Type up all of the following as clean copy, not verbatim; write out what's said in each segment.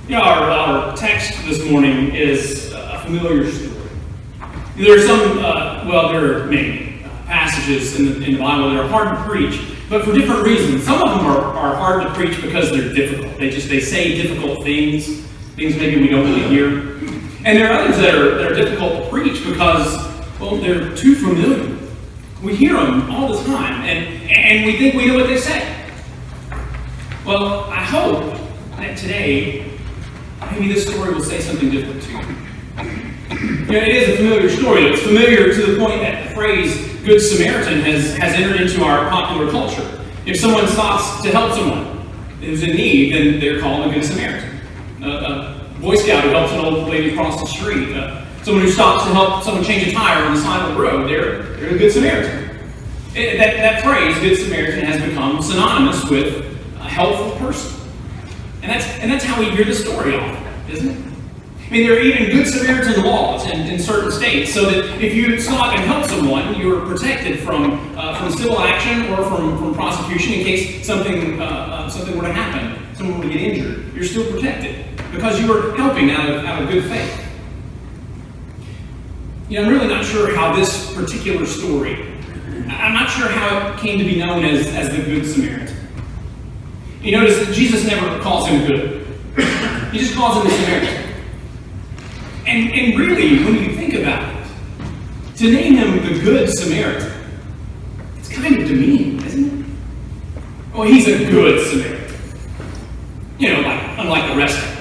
Our text this morning is a familiar story. There are there are many passages in the Bible that are hard to preach, but for different reasons. Some of them are hard to preach because they're difficult. They say difficult things maybe we don't really hear. And there are others that are difficult to preach because, they're too familiar. We hear them all the time, and we think we know what they say. Well, I hope that today, maybe this story will say something different to you. It is a familiar story. It's familiar to the point that the phrase Good Samaritan has entered into our popular culture. If someone stops to help someone who's in need, then they're called a Good Samaritan. A Boy Scout who helps an old lady cross the street. Someone who stops to help someone change a tire on the side of the road, they're a Good Samaritan. That phrase, Good Samaritan, has become synonymous with a helpful person. And that's how we hear the story often, isn't it? I mean, there are even Good Samaritan laws in certain states, so that if you stop and help someone, you're protected from civil action or from prosecution in case something were to happen, someone were to get injured. You're still protected because you were helping out of good faith. I'm really not sure how this particular story, I'm not sure how it came to be known as the Good Samaritan. You notice that Jesus never calls him good. He just calls him the Samaritan. And really, when you think about it, to name him the Good Samaritan, it's kind of demeaning, isn't it? Well, he's a good Samaritan. Unlike the rest of them.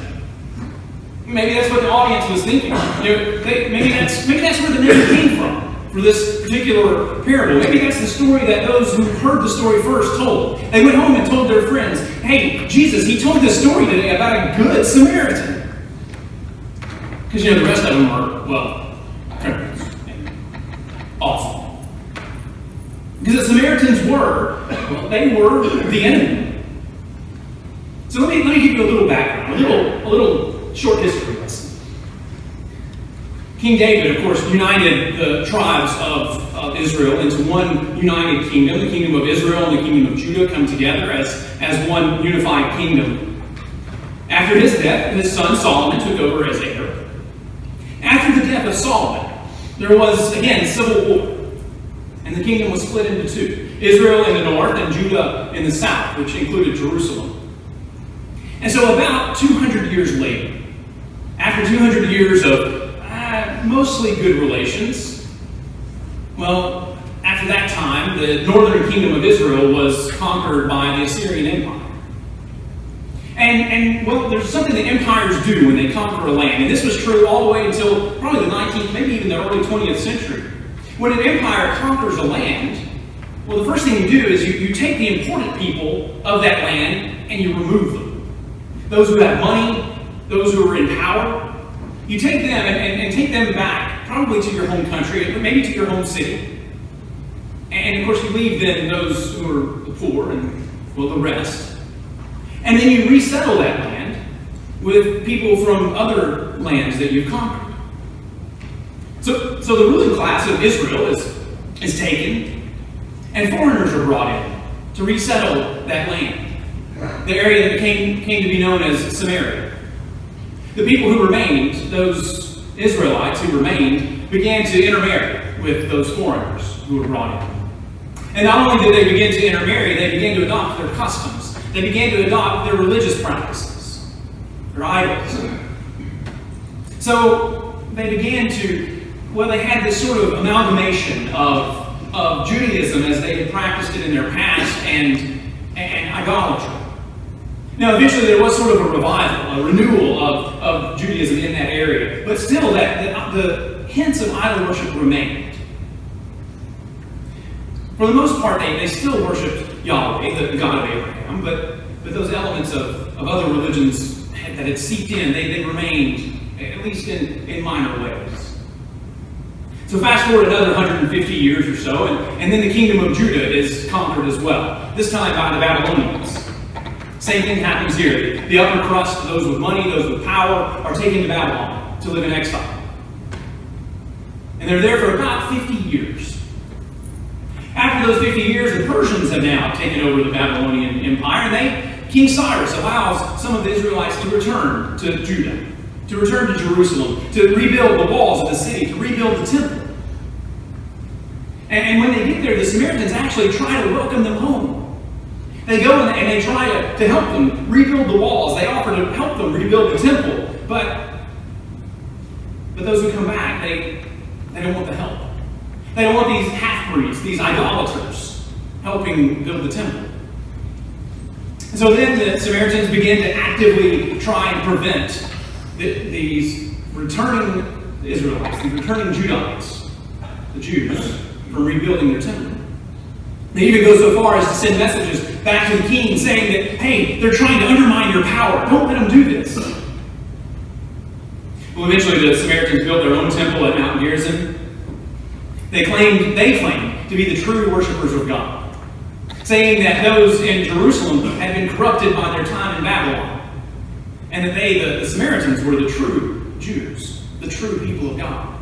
Maybe that's what the audience was thinking. Maybe that's where the name came from for this particular parable. Maybe that's the story that those who heard the story first told. They went home and told their friends, "Hey, Jesus, he told this story today about a good Samaritan." Because, the rest of them are, criminals. Awful. Because the Samaritans they were the enemy. So let me give you a little background, a little short history lesson. King David, of course, united the tribes of Israel into one united kingdom. The kingdom of Israel and the kingdom of Judah come together as one unified kingdom. After his death, his son Solomon took over as heir. After the death of Solomon, there was, again, civil war. And the kingdom was split into two. Israel in the north and Judah in the south, which included Jerusalem. And so about 200 years later, after 200 years of mostly good relations, after that time, the northern kingdom of Israel was conquered by the Assyrian Empire. And there's something that empires do when they conquer a land. And this was true all the way until probably the 19th, maybe even the early 20th century. When an empire conquers a land, the first thing you do is you take the important people of that land and you remove them. Those who have money, those who are in power, you take them and take them back, probably to your home country, maybe to your home city. And of course you leave then those who are the poor and, the rest. And then you resettle that land with people from other lands that you've conquered. So the ruling class of Israel is taken, and foreigners are brought in to resettle that land. The area that came to be known as Samaria. The people who remained, those Israelites who remained, began to intermarry with those foreigners who were brought in. And not only did they begin to intermarry, they began to adopt their customs. They began to adopt their religious practices, their idols. So they began they had this sort of amalgamation of Judaism as they had practiced it in their past and idolatry. Now, eventually there was sort of a revival, a renewal of Judaism in that area, but still the hints of idol worship remained. For the most part, they still worshipped Yahweh, the God of Abraham, but those elements of other religions that had seeped in, they remained, at least in minor ways. So fast forward another 150 years or so, and then the kingdom of Judah is conquered as well, this time by the Babylonians. Same thing happens here. The upper crust, those with money, those with power, are taken to Babylon to live in exile. And they're there for about 50 years. After those 50 years, the Persians have now taken over the Babylonian Empire, and King Cyrus allows some of the Israelites to return to Judah, to return to Jerusalem, to rebuild the walls of the city, to rebuild the temple. And when they get there, the Samaritans actually try to welcome them home. They go and they try to help them rebuild the walls. They offer to help them rebuild the temple. But those who come back, they don't want the help. They don't want these half-breeds, these idolaters, helping build the temple. And so then the Samaritans begin to actively try and prevent these returning Israelites, these returning Judites, the Jews, from rebuilding their temple. They even go so far as to send messages back to the king saying that, hey, they're trying to undermine your power. Don't let them do this. Well, eventually the Samaritans built their own temple at Mount Gerizim. They claimed to be the true worshipers of God, saying that those in Jerusalem had been corrupted by their time in Babylon, and that they, the Samaritans, were the true Jews, the true people of God.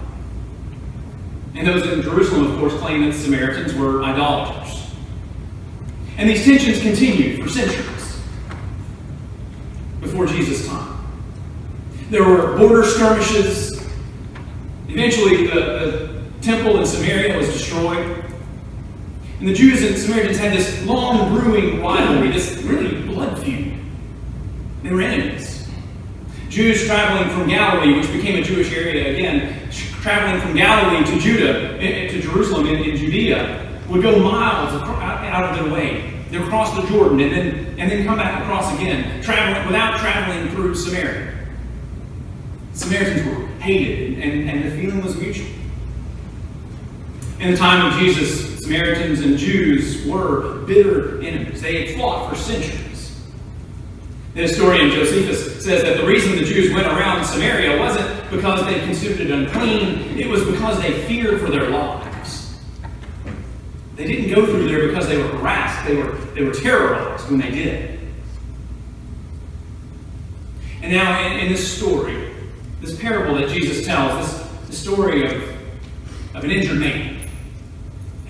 And those in Jerusalem, of course, claimed that the Samaritans were idolaters. And these tensions continued for centuries before Jesus' time. There were border skirmishes. Eventually, the temple in Samaria was destroyed. And the Jews and Samaritans had this long brewing rivalry, this really blood feud. They were enemies. Jews traveling from Galilee, which became a Jewish area again, traveling from Galilee to Judah, to Jerusalem in Judea, would go miles out of their way. They'd cross the Jordan and then come back across again, without traveling through Samaria. Samaritans were hated, and the feeling was mutual. In the time of Jesus, Samaritans and Jews were bitter enemies. They had fought for centuries. The historian Josephus says that the reason the Jews went around Samaria wasn't because they considered it unclean, it was because they feared for their lives. They didn't go through there because they were harassed, they were terrorized when they did. And now in this story, this parable that Jesus tells, the story of an injured man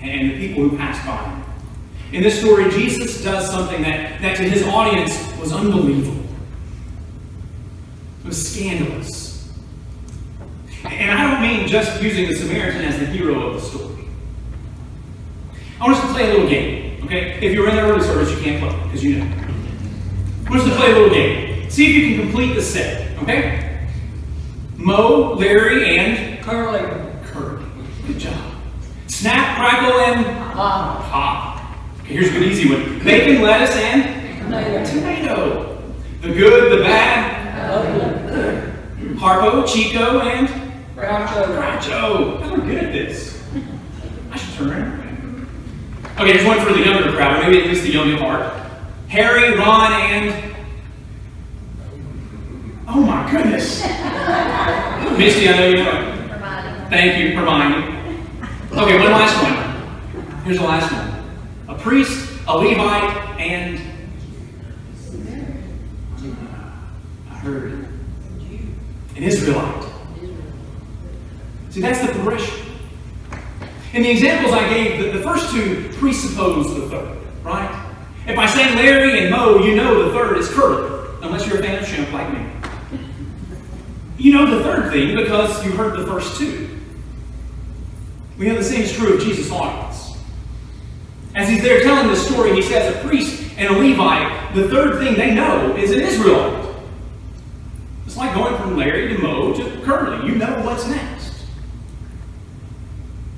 and the people who passed by him. In this story, Jesus does something that to his audience was unbelievable. It was scandalous. And I don't mean just using the Samaritan as the hero of the story. I want us to play a little game, okay? If you're in the early service, you can't play, because you know. I want us to play a little game. See if you can complete the set, okay? Mo, Larry, and Curly. Good job. Snap, crackle, and pop. Okay, here's a good easy one. Bacon, lettuce, and tomato. The good, the bad. Harpo, Chico, and Groucho. Oh, we're good at this. I should turn around. Okay, here's one for the younger crowd, maybe at least the younger part. Harry, Ron, and... Oh my goodness. Misty, I know you know. Hermione. Thank you, Hermione. Okay, one last one. Here's the last one. A priest, a Levite, and... I heard an Israelite. See, that's the progression. In the examples I gave, the first two presuppose the third, right? If I say Larry and Mo, you know the third is Curly, unless you're a fan of shrimp like me. You know the third thing because you heard the first two. We know the same is true of Jesus' audience. As he's there telling this story, he says a priest and a Levite, the third thing they know is an Israelite. It's like going from Larry to Mo to Curly. You know what's next.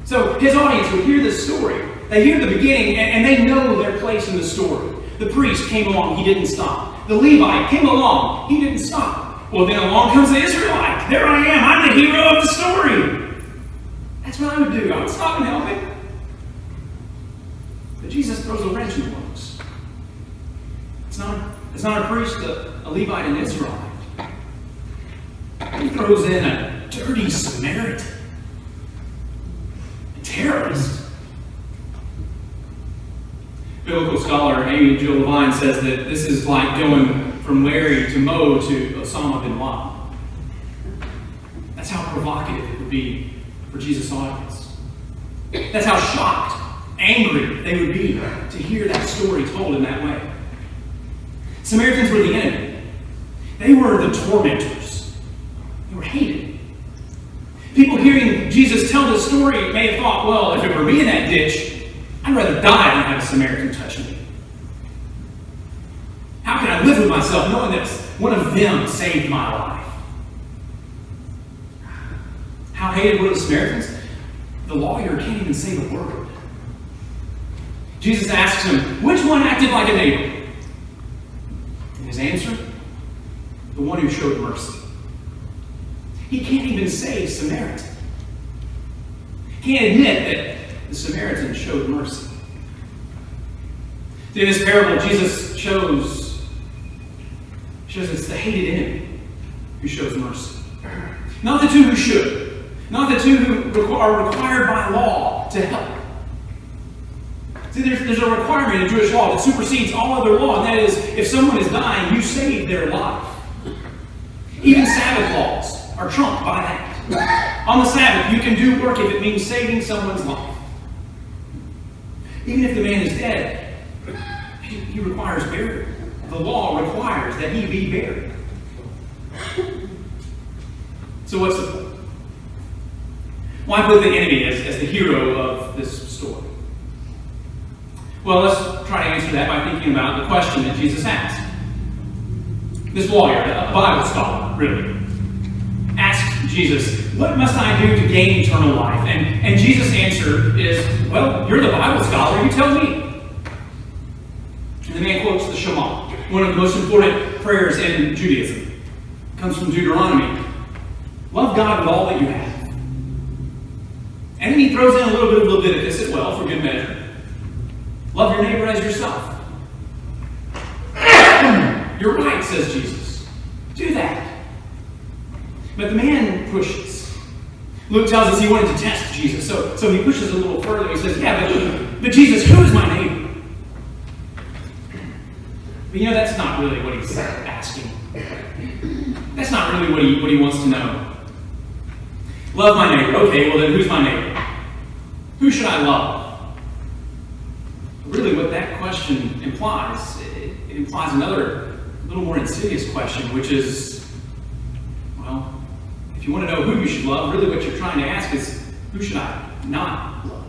So his audience would hear this story. They hear the beginning and they know their place in the story. The priest came along, he didn't stop. The Levite came along, he didn't stop. Well, then along comes the Israelite. There I am, I'm the hero of the story. That's what I would do. I would stop and help him. But Jesus throws a wrench in the works. It's not a priest, a Levite, and an Israelite. He throws in a dirty Samaritan. Terrorist. Biblical scholar Amy Jill Levine says that this is like going from Larry to Mo to Osama bin Laden. That's how provocative it would be for Jesus' audience. That's how shocked, angry they would be to hear that story told in that way. Samaritans were the enemy. They were the tormentors. They were hated. People hearing Jesus tell this story may have thought, well, if it were me in that ditch, I'd rather die than have a Samaritan touch me. How can I live with myself knowing that one of them saved my life? How hated were the Samaritans? The lawyer can't even say the word. Jesus asks him, which one acted like a neighbor? And his answer? The one who showed mercy. He can't even say Samaritan. He can't admit that the Samaritan showed mercy. In this parable, Jesus shows it's the hated enemy who shows mercy. Not the two who should. Not the two who are required by law to help. See, there's a requirement in Jewish law that supersedes all other law, and that is, if someone is dying, you save their life. Even Sabbath laws are trumped by that. On the Sabbath, you can do work if it means saving someone's life. Even if the man is dead, he requires burial. The law requires that he be buried. So what's the point? Why put the enemy as the hero of this story? Well, let's try to answer that by thinking about the question that Jesus asked. This lawyer, a Bible scholar, really, asked Jesus, what must I do to gain eternal life? And Jesus' answer is, well, you're the Bible scholar, you tell me. And the man quotes the Shema, one of the most important prayers in Judaism. It comes from Deuteronomy. Love God with all that you have. And then he throws in a little bit of Leviticus as well, for good measure. Love your neighbor as yourself. You're right, says Jesus. Do that. But the man pushes. Luke tells us he wanted to test Jesus, so he pushes a little further. He says, yeah, but Jesus, who is my neighbor? But that's not really what he's asking. That's not really what he wants to know. Love my neighbor. Okay, well then who's my neighbor? Who should I love? Really what that question implies, it implies another, little more insidious question, which is, well, if you want to know who you should love, really what you're trying to ask is, who should I not love?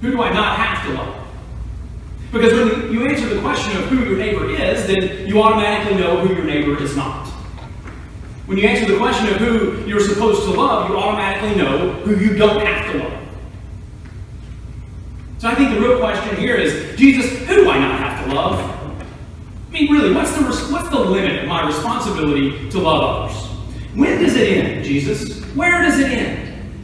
Who do I not have to love? Because when you answer the question of who your neighbor is, then you automatically know who your neighbor is not. When you answer the question of who you're supposed to love, you automatically know who you don't have to love. So I think the real question here is, Jesus, who do I not have to love? I mean, really, what's the limit of my responsibility to love others? When does it end, Jesus? Where does it end?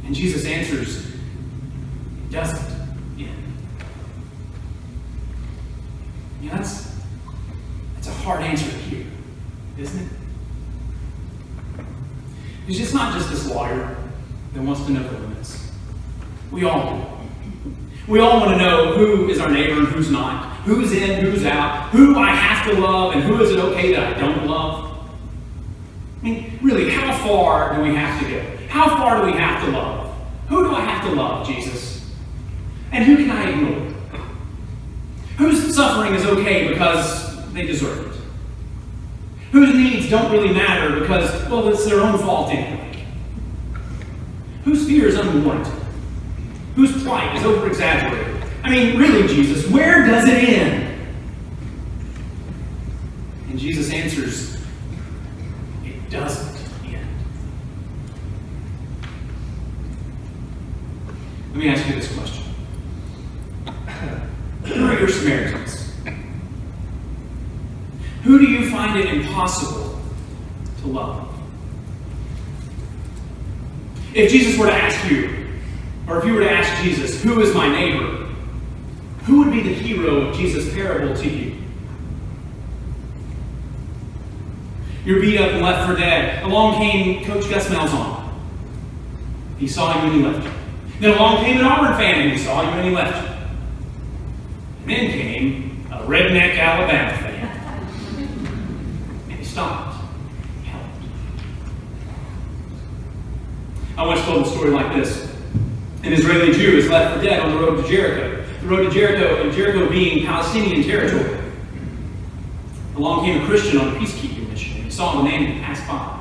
And Jesus answers, it doesn't end. That's a hard answer to hear, isn't it? It's just not just this lawyer that wants to know the limits. We all do. We all want to know who is our neighbor and who's not. Who's in, who's out. Who I have to love and who is it okay that I don't love. I mean, really, how far do we have to go? How far do we have to love? Who do I have to love, Jesus? And who can I ignore? Whose suffering is okay because they deserve it? Whose needs don't really matter because, well, it's their own fault anyway? Whose fear is unwarranted? Whose plight is over-exaggerated? I mean, really, Jesus, where does it end? And Jesus answers, it doesn't end. Let me ask you this question. Who are your Samaritans? Who do you find it impossible to love? If Jesus were to ask you, or if you were to ask Jesus, who is my neighbor? Who would be the hero of Jesus' parable to you? You're beat up and left for dead. Along came Coach Gus Malzahn. He saw you and he left you. Then along came an Auburn fan and he saw you and he left you. And then came a redneck Alabama fan. And he stopped. He helped. I once told a story like this. An Israeli Jew is left for dead on the road to Jericho. The road to Jericho, and Jericho being Palestinian territory. Along came a Christian on a peacekeeping mission. He saw the man and he passed by.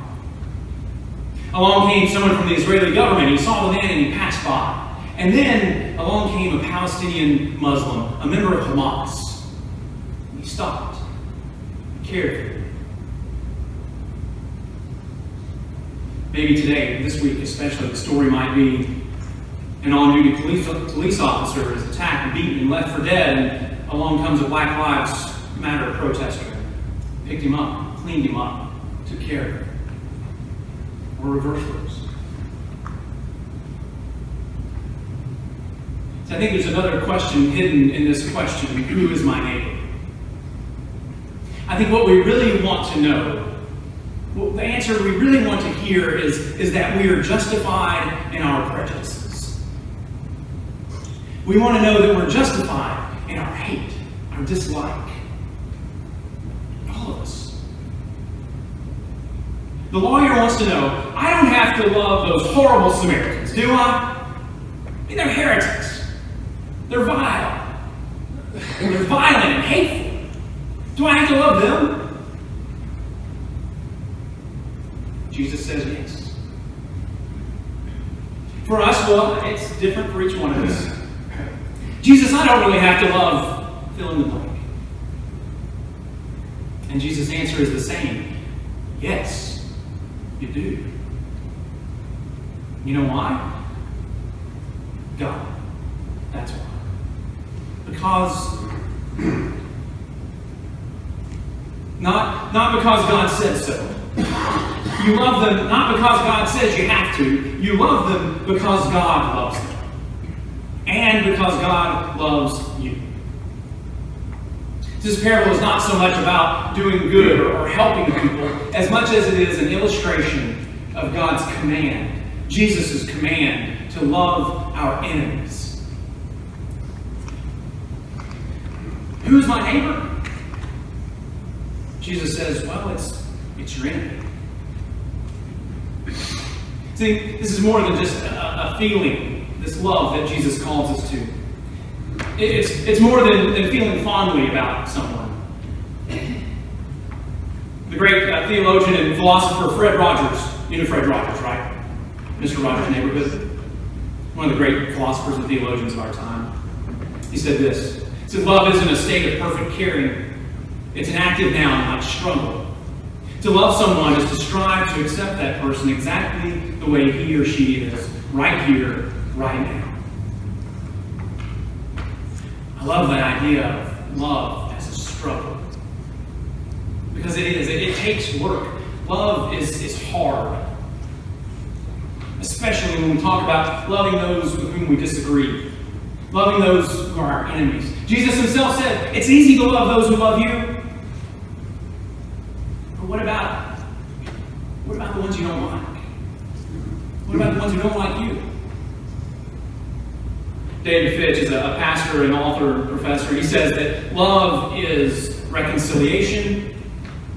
Along came someone from the Israeli government. He saw the man and he passed by. And then along came a Palestinian Muslim, a member of Hamas. He stopped. He cared for him. Maybe today, this week especially, the story might be an on-duty police officer is attacked and beaten and left for dead, and along comes a Black Lives Matter protester, picked him up, cleaned him up, took care of him. Or reverse those. So I think there's another question hidden in this question: who is my neighbor? I think what we really want to know, the answer we really want to hear is that we are justified in our prejudices. We want to know that we're justified in our hate, our dislike. All of us. The lawyer wants to know, I don't have to love those horrible Samaritans, do I? I mean, they're heretics. They're vile. They're violent and hateful. Do I have to love them? Jesus says yes. For us, well, it's different for each one of us. Jesus, I don't really have to love fill in the blank. And Jesus' answer is the same. Yes, you do. You know why? God. That's why. Because, not because God said so. You love them not because God says you have to. You love them because God loves them. And because God loves you. This parable is not so much about doing good or helping people as much as it is an illustration of God's command, Jesus' command to love our enemies. Who is my neighbor? Jesus says, well, it's your enemy. See, this is more than just a feeling, this love that Jesus calls us to. It's more than feeling fondly about someone. The great theologian and philosopher Fred Rogers, you know Fred Rogers, right? Mr. Rogers' Neighborhood. One of the great philosophers and theologians of our time. He said this. He said, love isn't a state of perfect caring. It's an active noun like struggle. To love someone is to strive to accept that person exactly the way he or she is, right here, right now. I love that idea of love as a struggle. Because it is. It takes work. Love is hard. Especially when we talk about loving those with whom we disagree. Loving those who are our enemies. Jesus himself said, it's easy to love those who love you. But what about the ones you don't like? What about the ones who don't like you? David Fitch is a pastor and author and professor. He says that love is reconciliation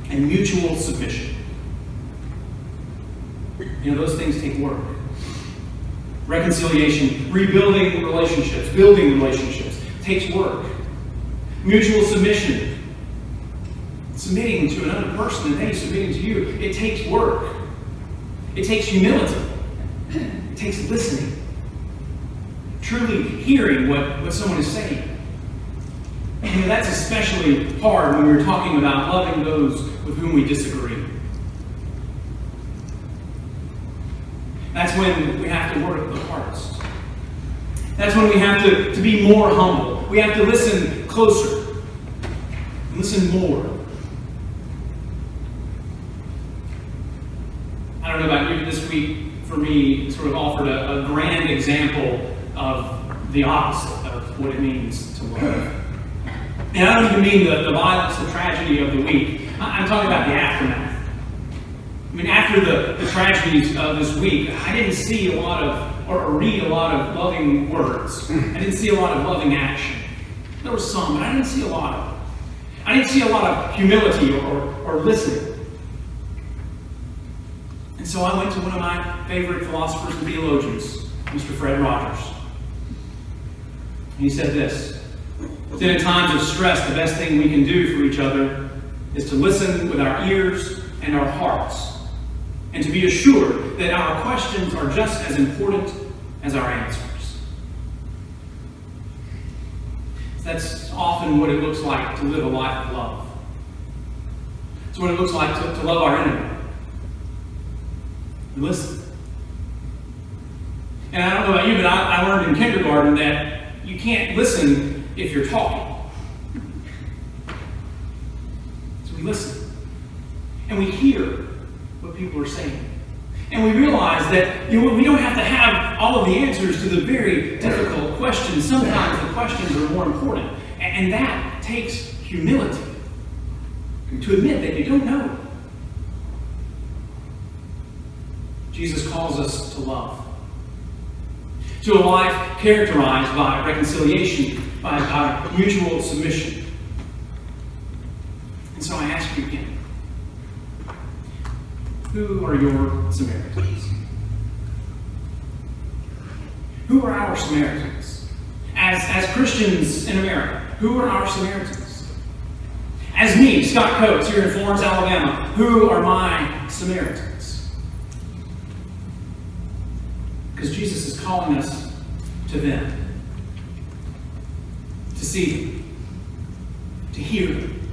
and mutual submission. You know, those things take work. Reconciliation, rebuilding relationships, building relationships, takes work. Mutual submission, submitting to another person and they submitting to you, it takes work. It takes humility. It takes listening. Truly hearing what someone is saying. And that's especially hard when we're talking about loving those with whom we disagree. That's when we have to work the hardest. That's when we have to be more humble. We have to listen closer. Listen more. I don't know about you, but this week, for me, sort of offered a grand example of the opposite of what it means to love. And I don't even mean the violence, the tragedy of the week. I'm talking about the aftermath. I mean, after the tragedies of this week, I didn't see a lot of, or read a lot of loving words. I didn't see a lot of loving action. There was some, but I didn't see a lot of it. I didn't see a lot of humility or listening. And so I went to one of my favorite philosophers and theologians, Mr. Fred Rogers. And he said this. Then in times of stress, the best thing we can do for each other is to listen with our ears and our hearts, and to be assured that our questions are just as important as our answers. That's often what it looks like to live a life of love. It's what it looks like to love our enemy. Listen. And I don't know about you, but I learned in kindergarten that you can't listen if you're talking. So we listen. And we hear what people are saying. And we realize that we don't have to have all of the answers to the very difficult questions. Sometimes the questions are more important. And that takes humility. To admit that you don't know. Jesus calls us to love. To a life characterized by reconciliation, by mutual submission. And so I ask you again, who are your Samaritans? Who are our Samaritans? As Christians in America, who are our Samaritans? As me, Scott Coates, here in Florence, Alabama, who are my Samaritans? Because Jesus is calling us to them, to see them, to hear them,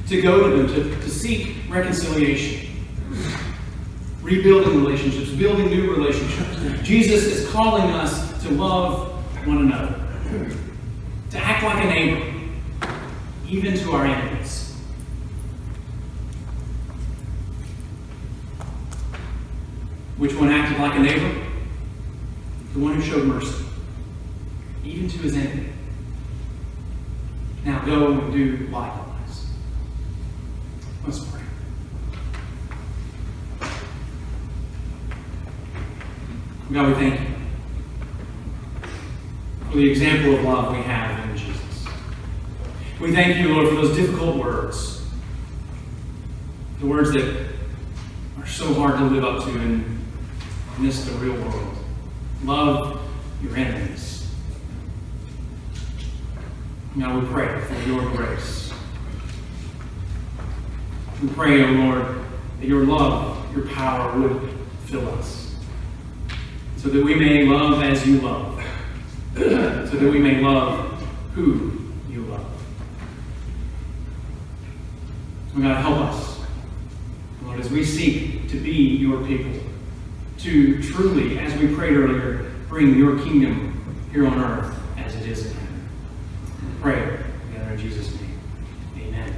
to go to them, to seek reconciliation, rebuilding relationships, building new relationships. Jesus is calling us to love one another, to act like a neighbor, even to our enemies. Which one acted like a neighbor? The one who showed mercy, even to his enemy. Now go and do likewise. Let's pray. God, we thank you for the example of love we have in Jesus. We thank you, Lord, for those difficult words. The words that are so hard to live up to in this, the real world. Love your enemies. Now we pray for your grace. We pray, O Lord, that your love, your power would fill us, so that we may love as you love, so that we may love who you love. God, help us, Lord, as we seek to be your people, to truly, as we prayed earlier, bring your kingdom here on earth as it is in heaven. Pray together in Jesus' name. Amen.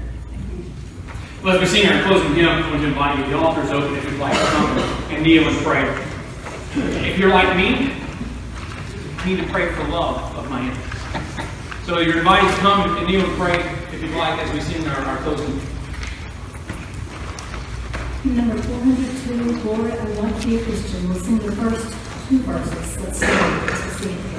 Well, as we sing our closing hymn, I want to invite you. The altar is open if you'd like to come and kneel and pray. If you're like me, I need to pray for love of my enemies. So you're invited to come and kneel and pray if you'd like as we sing our closing. Number 402, Lord, I Want to Be a Christian. We'll sing the first two verses. Let's sing it.